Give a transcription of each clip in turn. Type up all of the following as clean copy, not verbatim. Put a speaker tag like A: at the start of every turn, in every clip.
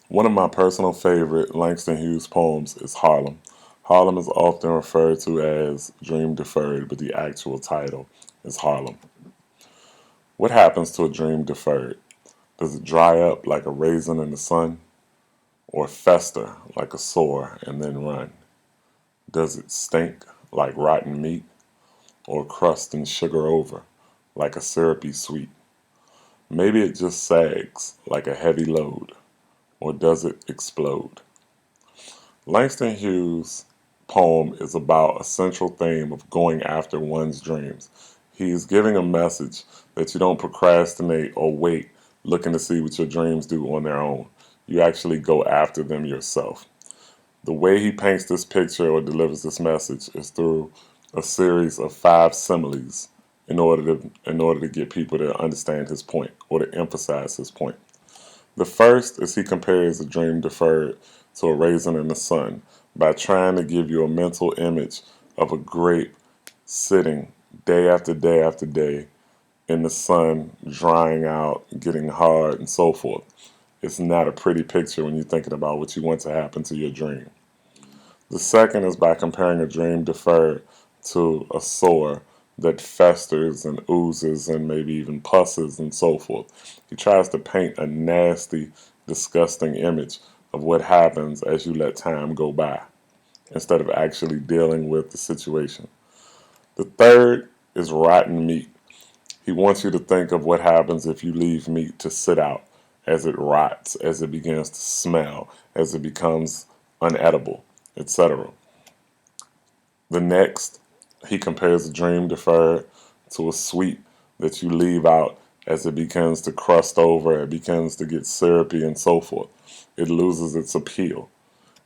A: One of my personal favorite Langston Hughes poems is Harlem. Harlem is often referred to as Dream Deferred, but the actual title is Harlem. What happens to a dream deferred? Does it dry up like a raisin in the sun, or fester like a sore and then run? Does it stink like rotten meat, or crust and sugar over like a syrupy sweet? Maybe it just sags like a heavy load, or does it explode? Langston Hughes' poem is about a central theme of going after one's dreams. He is giving a message that you don't procrastinate or wait looking to see what your dreams do on their own. You actually go after them yourself. The way he paints this picture or delivers this message is through a series of 5 similes in order to get people to understand his point or to emphasize his point. The first is he compares a dream deferred to a raisin in the sun by trying to give you a mental image of a grape sitting day after day after day in the sun, drying out, getting hard, and so forth. It's not a pretty picture when you're thinking about what you want to happen to your dream. The second is by comparing a dream deferred to a sore that festers and oozes and maybe even pusses and so forth. He tries to paint a nasty, disgusting image of what happens as you let time go by instead of actually dealing with the situation. The third is rotten meat. He wants you to think of what happens if you leave meat to sit out as it rots, as it begins to smell, as it becomes unedible, etc. The next, he compares a dream deferred to a sweet that you leave out as it begins to crust over, it begins to get syrupy and so forth. It loses its appeal.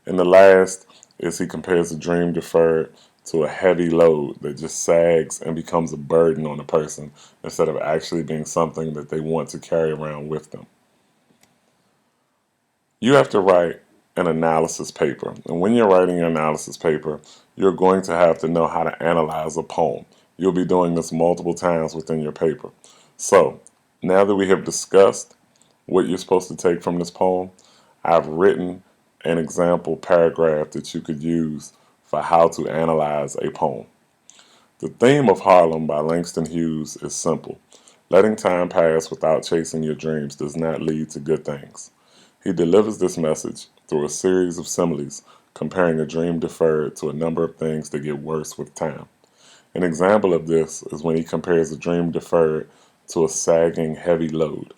A: And the last is he compares a dream deferred to a heavy load that just sags and becomes a burden on a person instead of actually being something that they want to carry around with them. You have to write an analysis paper. And when you're writing your analysis paper, you're going to have to know how to analyze a poem. You'll be doing this multiple times within your paper. So, now that we have discussed what you're supposed to take from this poem, I've written an example paragraph that you could use for how to analyze a poem. The theme of Harlem by Langston Hughes is simple. Letting time pass without chasing your dreams does not lead to good things. He delivers this message through a series of similes, comparing a dream deferred to a number of things that get worse with time. An example of this is when he compares a dream deferred to a sagging heavy load.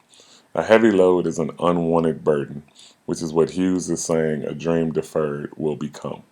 A: A heavy load is an unwanted burden, which is what Hughes is saying a dream deferred will become.